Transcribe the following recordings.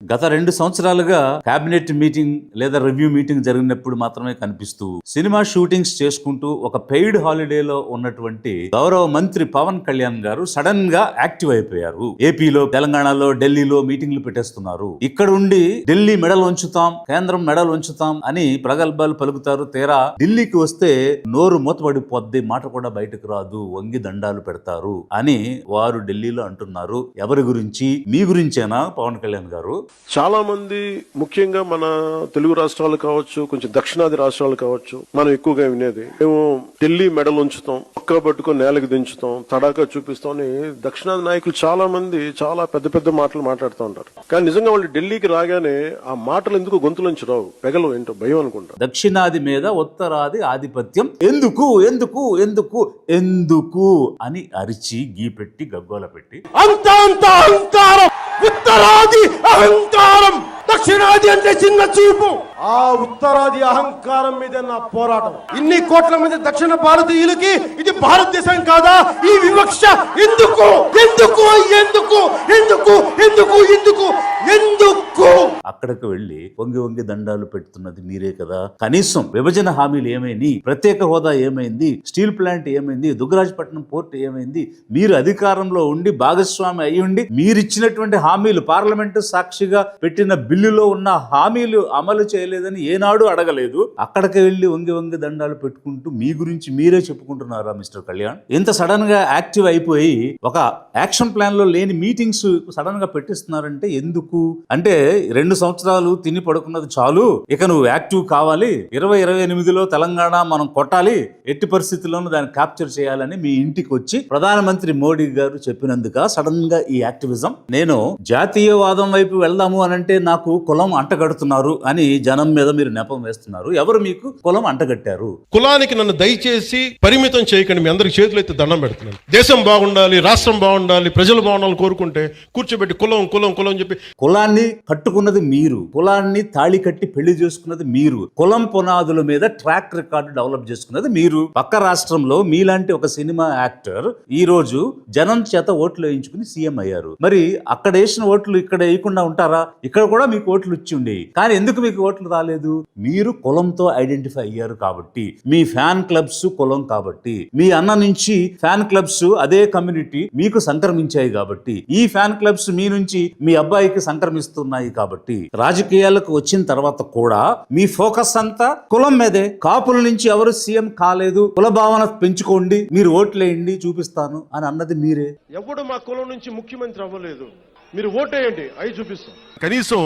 గత 2 సంవత్సరాలుగా cabinet meeting లేదా రివ్యూ మీటింగ్ జరిగినప్పుడు మాత్రమే కనిపిస్తూ సినిమా షూటింగ్స్ చేసుకుంటూ ఒక పెయిడ్ హాలిడేలో ఉన్నటువంటి గౌరవ మంత్రి పవన్ కళ్యాణ్ గారు సడన్ గా యాక్టివ్ అయిపోయారు. ఏపీలో, తెలంగాణలో, ఢిల్లీలో మీటింగ్లు పెట్టేస్తున్నారు. ఇక్కడ ఉండి ఢిల్లీ మెడల్ ఉంచుతాం, కేంద్రం మెడల్ ఉంచుతాం అని ప్రగల్భాలు పలుకుతారు. తీరా ఢిల్లీకి వస్తే నోరు మూతపడిపోద్ది, మాట కూడా బయటకు రాదు, వంగి దండాలు పెడతారు అని వారు ఢిల్లీలో అంటున్నారు. ఎవరి గురించి? మీ గురించేనా పవన్ కళ్యాణ్ గారు? చాలా మంది, ముఖ్యంగా మన తెలుగు రాష్ట్రాలు కావచ్చు, కొంచెం దక్షిణాది రాష్ట్రాలు కావచ్చు, మనం ఎక్కువగా వినేది మేము ఢిల్లీ మెడల్ ఉంచుతాం, ఒక్క పట్టుకొని నేలకు దించుతాం, తడాకా చూపిస్తాం అని దక్షిణాది నాయకులు చాలా మంది చాలా పెద్ద పెద్ద మాటలు మాట్లాడుతూ ఉంటారు. కానీ నిజంగా వాళ్ళు ఢిల్లీకి రాగానే ఆ మాటలు ఎందుకు గొంతులోంచి రావు, పెగలు ఏంటో భయం అనుకుంటా. దక్షిణాది మీద ఉత్తరాది ఆధిపత్యం ఎందుకు ఎందుకు ఎందుకు ఎందుకు అని అరిచి గీపెట్టి గగ్గోల పెట్టి అహంకారం, ఉత్తరాది అహంకారం, దక్షిణాది అంటే చిన్న చూపు. ఆ ఉత్తరాది అహంకారం మీద నా పోరాటం. ఇన్ని కోట్ల మంది దక్షిణ భారతీయులకి ఇది భారతదేశం కాదా? ఈ వివక్ష ఎందుకు ఎందుకు ఎందుకు ఎందుకు ఎందుకు ఎందుకు ఎందుకు? అక్కడికి వెళ్లి వంగి వంగి దండాలు పెడుతున్నది మీరే కదా. కనీసం విభజన హామీలు ఏమైంది? ప్రత్యేక హోదా ఏమైంది? స్టీల్ ప్లాంట్ ఏమైంది? దుగ్గరాజపట్నం పోర్ట్ ఏమైంది? మీరు అధికారంలో ఉండి భాగస్వామి అయి ఉండి మీరిచ్చినటువంటి హామీలు, పార్లమెంటు సాక్షిగా పెట్టిన బిల్లులో ఉన్న హామీలు అమలు చేయలేదని ఏనాడు అడగలేదు. అక్కడికి వెళ్లి వంగి వంగి దండాలు పెట్టుకుంటూ మీ గురించి మీరే చెప్పుకుంటున్నారా మిస్టర్ కళ్యాణ్? ఇంత సడన్ గా యాక్టివ్ అయిపోయి ఒక యాక్షన్ ప్లాన్ లో లేని మీటింగ్స్ సడన్ గా పెట్టిస్తున్నారంటే ఎందుకు? అంటే 2 సంవత్సరాలు తిని పడుకున్నది చాలు, ఇక నువ్వు యాక్టివ్ కావాలి, 2028లో తెలంగాణ మనం కొట్టాలి, ఎట్టి పరిస్థితుల్లోనూ దాన్ని క్యాప్చర్ చేయాలని మీ ఇంటికి వచ్చి ప్రధానమంత్రి మోడీ గారు చెప్పినందుక సడన్ గా ఈ యాక్టివిజం? నేను జాతీయవాదం వైపు వెళ్దాము అనంటే నాకు కులం అంటగడుతున్నారు అని జనం మీద మీరు నెపం వేస్తున్నారు. ఎవరు మీకు కులం అంటగట్టారు? కులానికి నన్ను దయచేసి పరిమితం చేయకండి. మీ అందరికి చేతులు ఎత్తి దండం పెడుతున్నాను. దేశం బాగుండాలి, రాష్ట్రం బాగుండాలి, ప్రజలు బాగుండాలి కోరుకుంటే కూర్చోబెట్టి కులం కులం కులం అని చెప్పి కులాన్ని కట్టుకున్నది మీరు, కులాన్ని తాళి కట్టి పెళ్లి చేసుకున్నది మీరు, కులం పునాదుల మీద ట్రాక్ రికార్డు డెవలప్ చేసుకున్నది మీరు. పక్క రాష్ట్రంలో మీలాంటి ఒక సినిమా యాక్టర్ ఈ రోజు జనం చేత ఓట్లు వేయించుకుని సీఎం అయ్యారు. మరి అక్కడ వేసిన ఓట్లు ఇక్కడ వేయకుండా ఉంటారా? ఇక్కడ కూడా మీకు ఓట్లు ఇచ్చి ఉండేవి, కానీ ఎందుకు మీకు ఓట్లు రాలేదు? మీరు కులంతో ఐడెంటిఫై అయ్యారు కాబట్టి, మీ ఫ్యాన్ క్లబ్స్ కులం కాబట్టి, మీ అన్న నుంచి ఫ్యాన్ క్లబ్స్ అదే కమ్యూనిటీ మీకు సంక్రమించాయి కాబట్టి, ఈ ఫ్యాన్ క్లబ్స్ మీ నుంచి మీ అబ్బాయికి సంక్రమిస్తున్నాయి కాబట్టి, రాజకీయాలకు వచ్చిన తర్వాత కూడా మీ ఫోకస్ అంతా కులం మీదే. కాపుల నుంచి ఎవరు సీఎం కాలేదు, కుల భావన పెంచుకోండి, మీరు ఓట్లేయండి చూపిస్తాను అని అన్నది మీరే. ఎవడు మా కులం నుంచి ముఖ్యమంత్రి అవ్వలేదు, మీరు ఓటేయండి, అవి చూపిస్తాం. కనీసం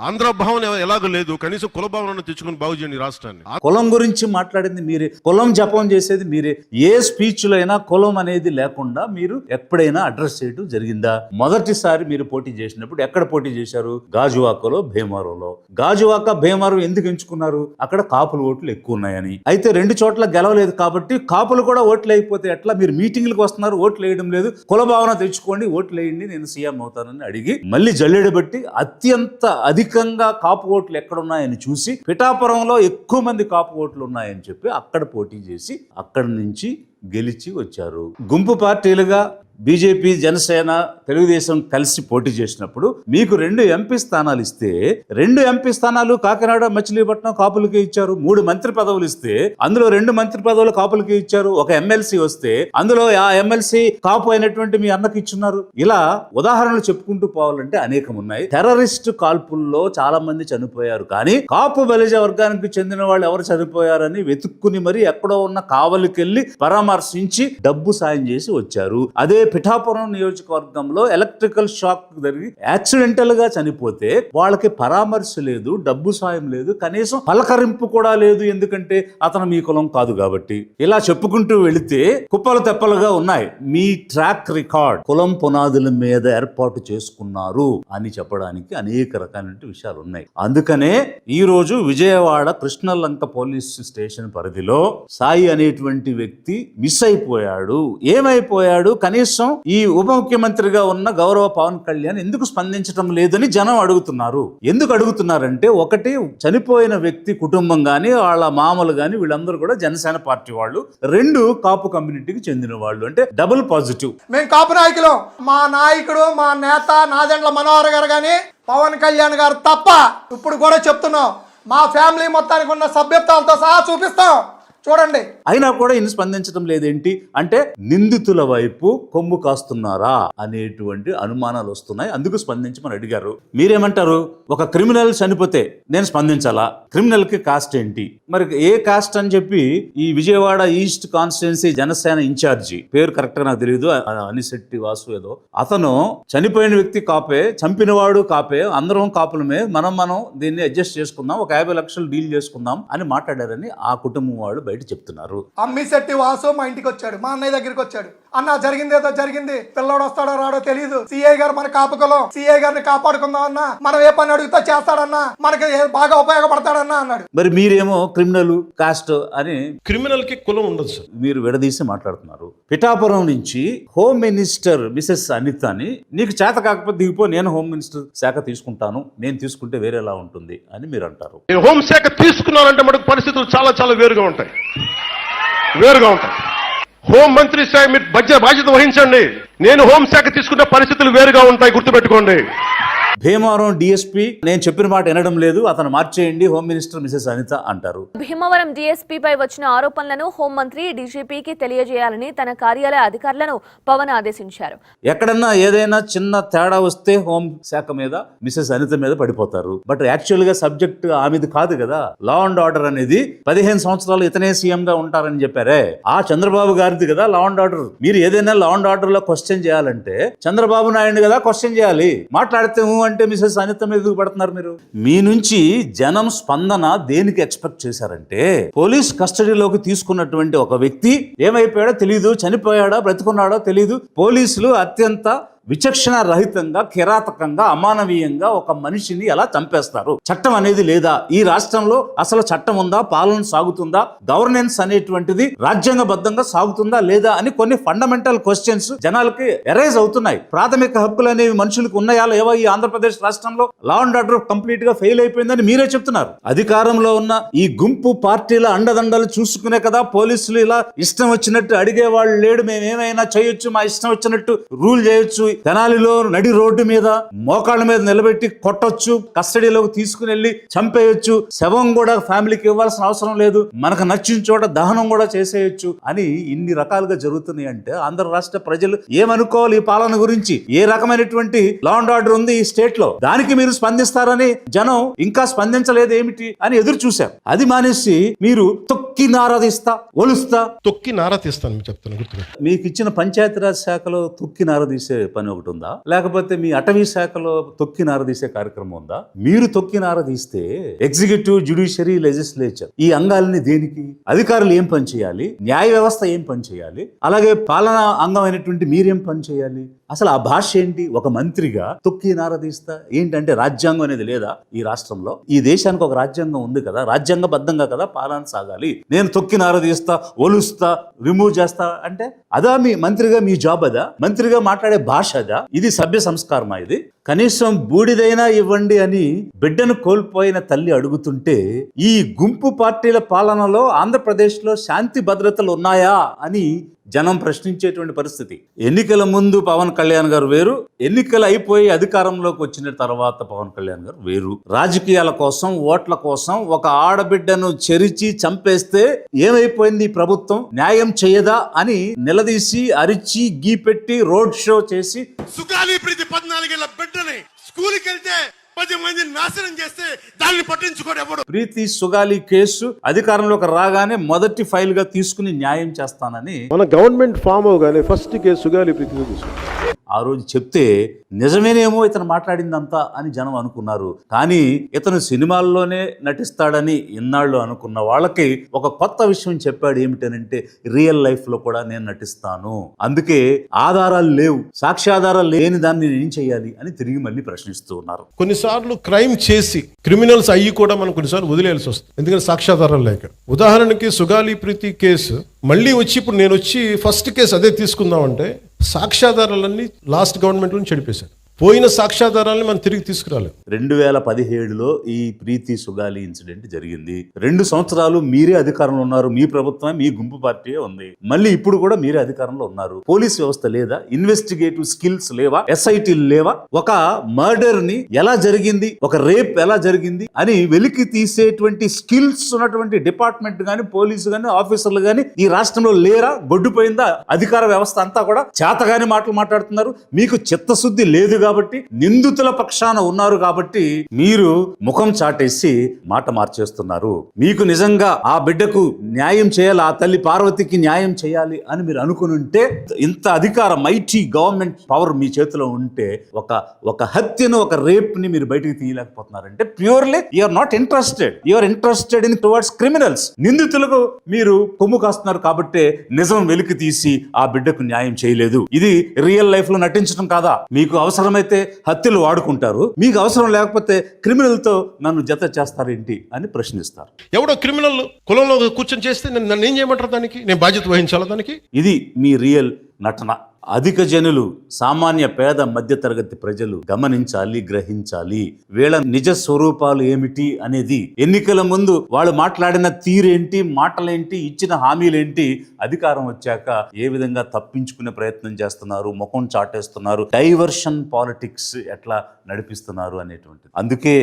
ఆంధ్ర భావన ఎలాగో లేదు, కనీసం కుల భావన తెచ్చుకుని బాగు చేయండి రాష్ట్రాన్ని. కులం గురించి మాట్లాడింది మీరే, కులం జపం చేసేది మీరే. ఏ స్పీచ్ లో అయినా కులం అనేది లేకుండా మీరు ఎప్పుడైనా అడ్రస్ చేయడం జరిగిందా? మొదటిసారి మీరు పోటీ చేసినప్పుడు ఎక్కడ పోటీ చేశారు? గాజువాకలో, భీమవరంలో. గాజువాక, భీమవరం ఎందుకు ఎంచుకున్నారు? అక్కడ కాపుల ఓట్లు ఎక్కువ ఉన్నాయని. అయితే 2 చోట్ల గెలవలేదు కాబట్టి కాపులు కూడా ఓట్లు అయిపోతే ఎట్లా? మీరు మీటింగ్లకు వస్తున్నారు, ఓట్లు వేయడం లేదు. కుల భావన తెచ్చుకోండి, ఓట్లు వేయండి, నేను సీఎం అవుతానని అడిగి మళ్ళీ జల్లెడబట్టి అత్యంత అధికంగా కాపు ఓట్లు ఎక్కడున్నాయని చూసి పిఠాపురంలో ఎక్కువ మంది కాపు ఓట్లు ఉన్నాయని చెప్పి అక్కడ పోటీ చేసి అక్కడి నుంచి గెలిచి వచ్చారు. గుంపు పార్టీలుగా బీజేపీ, జనసేన, తెలుగుదేశం కలిసి పోటీ చేసినప్పుడు మీకు 2 ఎంపీ స్థానాలు ఇస్తే 2 ఎంపీ స్థానాలు కాకినాడ, మచిలీపట్నం కాపులకే ఇచ్చారు. 3 మంత్రి పదవులు ఇస్తే అందులో 2 మంత్రి పదవులు కాపులకే ఇచ్చారు. ఒక ఎమ్మెల్సీ వస్తే అందులో ఆ ఎమ్మెల్సీ కాపు అయినటువంటి మీ అన్నకి ఇచ్చున్నారు. ఇలా ఉదాహరణలు చెప్పుకుంటూ పోవాలంటే అనేకం ఉన్నాయి. టెర్రరిస్ట్ కాల్పుల్లో చాలా మంది చనిపోయారు, కానీ కాపు బలిజ వర్గానికి చెందిన వాళ్ళు ఎవరు చనిపోయారని వెతుక్కుని మరి ఎక్కడో ఉన్న కావలికెళ్లి పరామర్శించి డబ్బు సాయం చేసి వచ్చారు. అదే పిఠాపురం నియోజకవర్గంలో ఎలక్ట్రికల్ షాక్ జరిగి యాక్సిడెంటల్ గా చనిపోతే వాళ్ళకి పరామర్శ లేదు, డబ్బు సాయం లేదు, కనీసం పలకరింపు కూడా లేదు. ఎందుకంటే అతను మీ కులం కాదు కాబట్టి. ఇలా చెప్పుకుంటూ వెళితే కుప్పలు తెప్పలుగా ఉన్నాయి. మీ ట్రాక్ రికార్డ్ కులం పునాదుల మీద ఏర్పాటు చేసుకున్నారు అని చెప్పడానికి అనేక రకాల విషయాలు ఉన్నాయి. అందుకనే ఈ రోజు విజయవాడ కృష్ణలంక పోలీస్ స్టేషన్ పరిధిలో సాయి అనేటువంటి వ్యక్తి మిస్ అయిపోయాడు. ఏమైపోయాడు? కనీసం ఈ ఉప ముఖ్యమంత్రిగా ఉన్న గౌరవ పవన్ కళ్యాణ్ ఎందుకు స్పందించడం లేదని జనం అడుగుతున్నారు. ఎందుకు అడుగుతున్నారంటే, ఒకటి చనిపోయిన వ్యక్తి కుటుంబం గాని, వాళ్ళ మామలు గాని, వీళ్ళందరూ కూడా జనసేన పార్టీ వాళ్ళు. 2 కాపు కమ్యూనిటీకి చెందిన వాళ్ళు. అంటే డబుల్ పాజిటివ్. మేము కాపు నాయకులు, మా నాయకుడు, మా నేత నాదెండ్ల మనోహర్ గారు గాని పవన్ కళ్యాణ్ గారు తప్ప. ఇప్పుడు కూడా చెప్తున్నాం, మా ఫ్యామిలీ మొత్తానికి ఉన్న సభ్యత్వాలతో సహా చూపిస్తాం, చూడండి. అయినా కూడా ఇన్ని స్పందించడం లేదేంటి అంటే నిందితుల వైపు కొమ్ము కాస్తున్నారా అనేటువంటి అనుమానాలు వస్తున్నాయి. అందుకు స్పందించమని అడిగారు. మీరేమంటారు? ఒక క్రిమినల్ చనిపోతే నేను స్పందించాలా? క్రిమినల్ కి కాస్ట్ ఏంటి? మరి ఏ కాస్ట్ అని చెప్పి ఈ Vijayawada east constituency Janasena incharge, పేరు కరెక్ట్ గా నాకు తెలియదు, అనిశెట్టి వాసు ఏదో, అతను చనిపోయిన వ్యక్తి కాపే, చంపినవాడు కాపే, అందరం కాపులమే, మనం దీన్ని అడ్జస్ట్ చేసుకుందాం, ఒక 50 లక్షలు డీల్ చేసుకుందాం అని మాట్లాడారని ఆ కుటుంబం వాళ్ళు బయట చెప్తున్నారు. అమ్మిశెట్టి వాసు మా ఇంటికి వచ్చాడు, మా అన్నయ్య దగ్గరికి వచ్చాడు. అన్న జరిగింది ఏదో జరిగింది, పిల్లోడు వస్తాడో రాడో తెలియదు, సిఐ గారు మన కాపుకులం, సిఐ గారిని కాపాడుకుందాం అన్నా, మనం ఏ పని అడుగుతా చేస్తాడన్నా, మనకి బాగా ఉపయోగపడతాడన్నా అన్నాడు. మరి మీరేమో క్రిమినల్ కాస్ట్ అని క్రిమినల్ కి కులం ఉండదు సార్. మీరు విడదీసి మాట్లాడుతున్నారు. పిఠాపురం నుంచి హోమ్ మినిస్టర్ మిసెస్ అనితని నీకు చేత కాకపోతే దిగిపో, నేను హోమ్ మినిస్టర్ శాఖ తీసుకుంటాను, నేను తీసుకుంటే వేరేలా ఉంటుంది అని మీరు అంటారు. హోంశాఖ తీసుకున్నారంటే మనకు పరిస్థితులు చాలా చాలా వేరుగా ఉంటాయి. హోం మంత్రి సార్ మీరు బాధ్యత వహించండి. నేను హోంశాఖ తీసుకున్న పరిస్థితులు వేరుగా ఉంటాయి, గుర్తుపెట్టుకోండి. భీమవరం డిఎస్పీ నేను చెప్పిన మాట వినడం లేదు, అతను మార్చేయండి, హోమ్ మినిస్టర్ మిసెస్ అనిత అంటారు. భీమవరం డీఎస్పీపై వచ్చిన ఆరోపణలను హోంమంత్రి డీజీపీకి తెలియజేయాలని తన కార్యాలయ అధికారులను పవన్ ఆదేశించారు. ఎక్కడన్నా ఏదైనా చిన్న తేడా వస్తే హోం శాఖ మీద మిసెస్ అనిత మీద పడిపోతారు. బట్ యాక్చువల్ గా సబ్జెక్ట్ ఆమెది కాదు కదా. లా అండ్ ఆర్డర్ అనేది 15 సంవత్సరాలు ఇతనే సీఎం గా ఉంటారని చెప్పారే, ఆ చంద్రబాబు గారిది కదా లా అండ్ ఆర్డర్. మీరు ఏదైనా లా అండ్ ఆర్డర్ లో క్వశ్చన్ చేయాలంటే చంద్రబాబు నాయుడు కదా క్వశ్చన్ చేయాలి. మాట్లాడితే అంటే మిసెస్ అనిత మీద పడుతున్నారు మీరు. మీ నుంచి జనం స్పందన దేనికి ఎక్స్పెక్ట్ చేశారంటే, పోలీస్ కస్టడీలోకి తీసుకున్నటువంటి ఒక వ్యక్తి ఏమైపోయాడో తెలియదు, చనిపోయాడో బ్రతుకున్నాడో తెలియదు, పోలీసులు అత్యంత విచక్షణ రహితంగా, కిరాతకంగా, అమానవీయంగా ఒక మనిషిని ఎలా చంపేస్తారు? చట్టం అనేది లేదా ఈ రాష్ట్రంలో? అసలు చట్టం ఉందా? పాలన సాగుతుందా? గవర్నెన్స్ అనేటువంటిది రాజ్యాంగబద్ధంగా సాగుతుందా లేదా అని కొన్ని ఫండమెంటల్ క్వశ్చన్స్ జనాలకి ఎరైజ్ అవుతున్నాయి. ప్రాథమిక హక్కులు అనేవి మనుషులకు ఉన్నాయా లేవా? ఈ ఆంధ్రప్రదేశ్ రాష్ట్రంలో లా అండ్ ఆర్డర్ కంప్లీట్ గా ఫెయిల్ అయిపోయిందని మీరే చెప్తున్నారు. అధికారంలో ఉన్న ఈ గుంపు పార్టీల అండదండలు చూసుకునే కదా పోలీసులు ఇలా ఇష్టం వచ్చినట్టు అడిగేవాళ్ళు లేడు. మేమేమైనా చేయొచ్చు, మా ఇష్టం వచ్చినట్టు రూల్ చేయొచ్చు, తెనాలిలో నడి రోడ్డు మీద మోకాళ్ళ మీద నిలబెట్టి కొట్టొచ్చు, కస్టడీలోకి తీసుకుని వెళ్ళి చంపేయొచ్చు, శవం కూడా ఫ్యామిలీకి ఇవ్వాల్సిన అవసరం లేదు, మనకు నచ్చిన చోట దహనం కూడా చేసేయొచ్చు అని ఇన్ని రకాలుగా జరుగుతున్నాయి అంటే ఆంధ్ర రాష్ట్ర ప్రజలు ఏమనుకోవాలి ఈ పాలన గురించి? ఏ రకమైనటువంటి లా అండ్ ఆర్డర్ ఉంది ఈ స్టేట్ లో? దానికి మీరు స్పందిస్తారని జనం ఇంకా స్పందించలేదు ఏమిటి అని ఎదురు చూశారు. అది మానేసి మీరు తొక్కి నారదీస్తా, ఒలుస్తా. తొక్కి నారా తీస్తాను మీకు చెప్తాను, గుర్తుపెట్టు. మీకు ఇచ్చిన పంచాయతీరాజ్ శాఖలో తొక్కి నారదీసే పని ఒకటి ఉందా? లేకపోతే మీ అటవీ శాఖలో తొక్కి నారదీసే కార్యక్రమం ఉందా? మీరు తొక్కి నారదీస్తే ఎగ్జిక్యూటివ్, జ్యుడిషియరీ, లెజిస్లేచర్ ఈ అంగాలని దేనికి? అధికారులు ఏం పని చేయాలి? న్యాయ వ్యవస్థ ఏం పని చేయాలి? అలాగే పాలనా అంగం అయినటువంటి మీరేం పని చేయాలి? అసలు ఆ భాష ఏంటి? ఒక మంత్రిగా తొక్కి నారదీస్తా ఏంటంటే రాజ్యాంగం అనేది లేదా ఈ రాష్ట్రంలో? ఈ దేశానికి ఒక రాజ్యాంగం ఉంది కదా, రాజ్యాంగబద్ధంగా కదా పాలన సాగాలి. నేను తొక్కి నారదీస్తా, ఒలుస్తా, రిమూవ్ చేస్తా అంటే అదా మీ మంత్రిగా మీ జాబ్? అదా మంత్రిగా మాట్లాడే భాష? అదా ఇది సభ్య సంస్కారమా? ఇది కనీసం బూడిదైనా ఇవ్వండి అని బిడ్డను కోల్పోయిన తల్లి అడుగుతుంటే ఈ గుంపు పార్టీల పాలనలో ఆంధ్రప్రదేశ్లో శాంతి భద్రతలు ఉన్నాయా అని జనం ప్రశ్నించేటువంటి పరిస్థితి. ఎన్నికల ముందు పవన్ కళ్యాణ్ గారు వేరు, ఎన్నికలు అయిపోయి అధికారంలోకి వచ్చిన తర్వాత పవన్ కళ్యాణ్ గారు వేరు. రాజకీయాల కోసం, ఓట్ల కోసం ఒక ఆడబిడ్డను చెరిచి చంపేస్తే ఏమైపోయింది ఈ ప్రభుత్వం? న్యాయం చేయదా అని నిలదీసి, అరిచి, గీపెట్టి, రోడ్ షో చేసి సుగాలి ప్రీతి 14 ఏళ్ల బిడ్డని స్కూల్కి వెళ్తే 10 మందిని నాశనం చేస్తే దాన్ని పట్టించుకోడు ఎవడు. ప్రీతి సుగాలి కేసు అధికారంలోకి రాగానే మొదటి ఫైల్ గా తీసుకుని న్యాయం చేస్తానని మన గవర్నమెంట్ ఫామ్ అవగానే ఫస్ట్ కేసు సుగాలి ప్రీతిని తీసుకుంటాం. ఆ రోజు చెప్తే నిజమేనేమో ఇతను మాట్లాడిందంతా అని జనం అనుకున్నారు. కానీ ఇతను సినిమాల్లోనే నటిస్తాడని ఇన్నాళ్ళు అనుకున్న వాళ్ళకి ఒక కొత్త విషయం చెప్పాడు. ఏమిటనంటే రియల్ లైఫ్ లో కూడా నేను నటిస్తాను, అందుకే ఆధారాలు లేవు, సాక్ష్యాధారాలు లేని దాన్ని నేను చేయాలి అని తిరిగి మళ్ళీ ప్రశ్నిస్తూ ఉన్నారు. కొన్నిసార్లు క్రైమ్ చేసి క్రిమినల్స్ అయ్యి కూడా మనం కొన్నిసార్లు వదిలేయాల్సి వస్తుంది, ఎందుకంటే సాక్ష్యాధారాలు లేక. ఉదాహరణకి సుగాలి ప్రీతి కేసు మళ్ళీ వచ్చి ఇప్పుడు నేను వచ్చి ఫస్ట్ కేసు అదే తీసుకుందామంటే సాక్ష్యాధారాలన్నీ లాస్ట్ గవర్నమెంట్ నుంచి చెడిపేశారు. పోయిన సాక్ష్యాధారాలను మనం తిరిగి తీసుకురాలి. 2017లో ఈ ప్రీతి సుగాలి ఇన్సిడెంట్ జరిగింది. 2 సంవత్సరాలు మీరే అధికారంలో ఉన్నారు. మీ ప్రభుత్వమే, మీ గుంపు పార్టీ ఉంది. మళ్ళీ ఇప్పుడు కూడా మీరే అధికారంలో ఉన్నారు. పోలీస్ వ్యవస్థ లేదా? ఇన్వెస్టిగేటివ్ స్కిల్స్ లేవా? ఎస్ఐటీలు లేవా? ఒక మర్డర్ ని ఎలా జరిగింది, ఒక రేప్ ఎలా జరిగింది అని వెలికి తీసేటువంటి స్కిల్స్ ఉన్నటువంటి డిపార్ట్మెంట్ గాని, పోలీసు గాని, ఆఫీసర్లు గాని ఈ రాష్ట్రంలో లేరా? గొడ్డుపోయిందా అధికార వ్యవస్థ అంతా కూడా? చేతగాని మాటలు మాట్లాడుతున్నారు. మీకు చిత్తశుద్ధి లేదు కాబట్టి, నిందితుల పక్షాన ఉన్నారు కాబట్టి మీరు ముఖం చాటేసి మాట మార్చేస్తున్నారు. మీకు నిజంగా ఆ బిడ్డకు న్యాయం చేయాలి, ఆ తల్లి పార్వతికి న్యాయం చేయాలి అని మీరు అనుకుని ఉంటే, ఇంత అధికార మైటీ గవర్నమెంట్ పవర్ మీ చేతిలో ఉంటే ఒక హత్యను, ఒక రేప్ ని మీరు బయటికి తీయలేకపోతున్నారంటే purely you're not interested. You're interested in towards criminals. నిందితులకు మీరు కొమ్ము కాస్తున్నారు కాబట్టి నిజం వెలికి తీసి ఆ బిడ్డకు న్యాయం చేయలేదు. ఇది రియల్ లైఫ్ లో నటించడం కాదా? మీకు అవసరమైతే హత్యలు వాడుకుంటారు, మీకు అవసరం లేకపోతే క్రిమినల్తో నన్ను జత చేస్తారేంటి అని ప్రశ్నిస్తారు. ఎవడో క్రిమినల్ కులంలో కూర్చొని చేస్తే నన్ను ఏం చేయమంటారు? దానికి నేను బాధ్యత వహించాలా? దానికి ఇది మీ రియల్ నటన. అధిక జనులు, సామాన్య పేద మధ్యతరగతి ప్రజలు గమనించాలి, గ్రహించాలి వీళ్ళ నిజ స్వరూపాలు ఏమిటి అనేది. ఎన్నికల ముందు వాళ్ళు మాట్లాడిన తీరేంటి, మాటలేంటి, ఇచ్చిన హామీలేంటి, అధికారం వచ్చాక ఏ విధంగా తప్పించుకునే ప్రయత్నం చేస్తున్నారు, ముఖం చాటేస్తున్నారు, డైవర్షన్ పాలిటిక్స్ ఎట్లా నడిపిస్తున్నారు అనేటువంటిది. అందుకే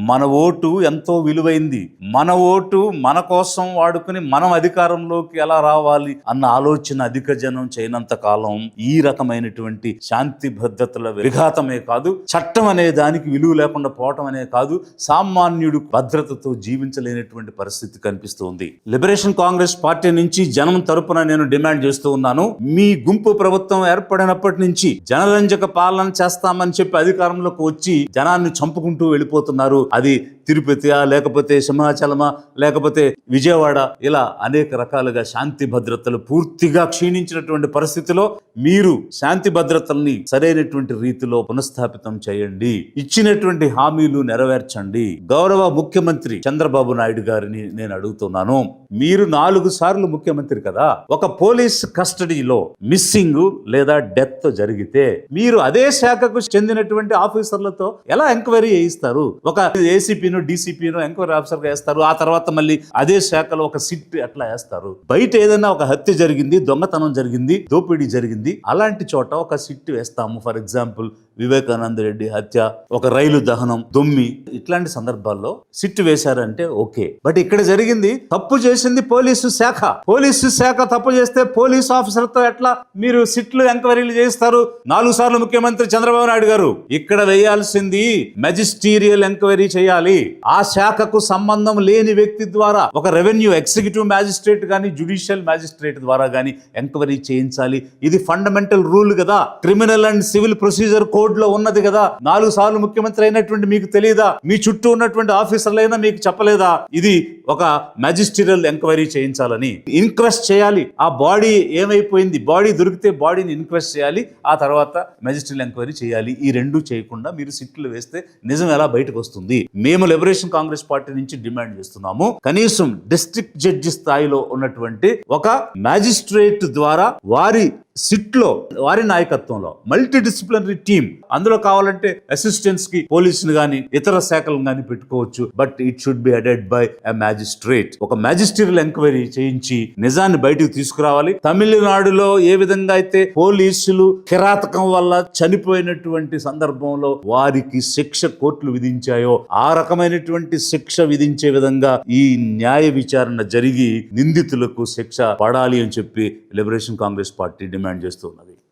మన ఓటు ఎంతో విలువైంది. మన ఓటు మన కోసం వాడుకుని మనం అధికారంలోకి ఎలా రావాలి అన్న ఆలోచన అధిక జనం చేయనంత కాలం ఈ రకమైనటువంటి శాంతి భద్రతల విఘాతమే కాదు, చట్టం అనే దానికి విలువ లేకుండా పోవటం అనే కాదు, సామాన్యుడు భద్రతతో జీవించలేనటువంటి పరిస్థితి కనిపిస్తుంది. లిబరేషన్ కాంగ్రెస్ పార్టీ నుంచి జనం తరపున నేను డిమాండ్ చేస్తూ ఉన్నాను. మీ గుంపు ప్రభుత్వం ఏర్పడినప్పటి నుంచి జనరంజక పాలన చేస్తామని చెప్పి అధికారంలోకి వచ్చి జనాన్ని చంపుకుంటూ వెళ్ళిపోతున్నారు. అది తిరుపతియా, లేకపోతే సింహాచలమా, లేకపోతే విజయవాడ, ఇలా అనేక రకాలుగా శాంతి భద్రతలు పూర్తిగా క్షీణించినటువంటి పరిస్థితిలో మీరు శాంతి భద్రతల్ని సరైనటువంటి రీతిలో పునఃస్థాపితం చేయండి. ఇచ్చినటువంటి హామీలు నెరవేర్చండి. గౌరవ ముఖ్యమంత్రి చంద్రబాబు నాయుడు గారిని నేను అడుగుతున్నాను, మీరు 4 సార్లు ముఖ్యమంత్రి కదా, ఒక పోలీస్ కస్టడీలో మిస్సింగ్ లేదా డెత్ జరిగితే మీరు అదే శాఖకు చెందినటువంటి ఆఫీసర్లతో ఎలా ఎంక్వైరీ చేయిస్తారు? ఒక ఏసీపీనో డీసీపీనో ఎంక్వైరీ ఆఫీసర్ గా వేస్తారు, ఆ తర్వాత మళ్ళీ అదే శాఖలో ఒక సిట్ ఎట్లా వేస్తారు? బయట ఏదైనా ఒక హత్య జరిగింది, దొంగతనం జరిగింది, దోపిడీ జరిగింది, అలాంటి చోట ఒక సిట్ వేస్తాము. ఫర్ ఎగ్జాంపుల్ వివేకానంద రెడ్డి హత్య, ఒక రైలు దహనం, దొమ్మి, ఇట్లాంటి సందర్భాల్లో సిట్ వేశారంటే ఓకే. బట్ ఇక్కడ జరిగింది, తప్పు చేసింది పోలీసు శాఖ. పోలీసు శాఖ తప్పు చేస్తే పోలీసు ఆఫీసర్తో ఎట్లా మీరు సిట్లు ఎంక్వైరీలు చేస్తారు? 4 సార్లు ముఖ్యమంత్రి చంద్రబాబు నాయుడు గారు ఇక్కడ వేయాల్సింది మెజిస్టీరియల్ ఎంక్వైరీ చేయాలి. ఆ శాఖకు సంబంధం లేని వ్యక్తి ద్వారా ఒక రెవెన్యూ ఎగ్జిక్యూటివ్ మ్యాజిస్ట్రేట్ గానీ, జ్యుడిషియల్ మ్యాజిస్ట్రేట్ ద్వారా గానీ ఎంక్వైరీ చేయించాలి. ఇది ఫండమెంటల్ రూల్ కదా, criminal and civil procedure code లో ఉన్నది కదా. 4 సార్లు ముఖ్యమంత్రి అయినటువంటి మీకు తెలియదా? మీ చుట్టూ ఉన్నటువంటి ఆఫీసర్లైనా మీకు చెప్పలేదా ఇది ఒక మ్యాజిస్టీరియల్ ఎంక్వైరీ చేయించాలని? ఇన్క్వెస్ట్ చేయాలి. ఆ బాడీ ఏమైపోయింది, బాడీ దొరికితే బాడీని ఇన్క్వెస్ట్ చేయాలి, ఆ తర్వాత మెజిస్ట్రియల్ ఎంక్వైరీ చేయాలి. ఈ 2 చేయకుండా మీరు సిట్లు వేస్తే నిజం ఎలా బయటకు వస్తుంది? మేము లిబరేషన్ కాంగ్రెస్ పార్టీ నుంచి డిమాండ్ చేస్తున్నాము, కనీసం డిస్ట్రిక్ట్ జడ్జి స్థాయిలో ఉన్నటువంటి ఒక మ్యాజిస్ట్రేట్ ద్వారా వారి సిట్లో, వారి నాయకత్వంలో మల్టీ డిసిప్లినరీ టీమ్, అందులో కావాలంటే అసిస్టెంట్స్ కి పోలీసులు గాని ఇతర శాఖలను గాని పెట్టుకోవచ్చు. But it should be headed by a magistrate. ఒక మ్యాజిస్ట్రియల్ ఎంక్వైరీ చేయించి నిజాన్ని బయటకు తీసుకురావాలి. తమిళనాడులో ఏ విధంగా అయితే పోలీసులు కిరాతకం వల్ల చనిపోయినటువంటి సందర్భంలో వారికి శిక్ష కోర్టులు విధించాయో ఆ రకమైనటువంటి శిక్ష విధించే విధంగా ఈ న్యాయ విచారణ జరిగి నిందితులకు శిక్ష పడాలి అని చెప్పి లిబరేషన్ కాంగ్రెస్ పార్టీ డిమాండ్ చేస్తున్నది.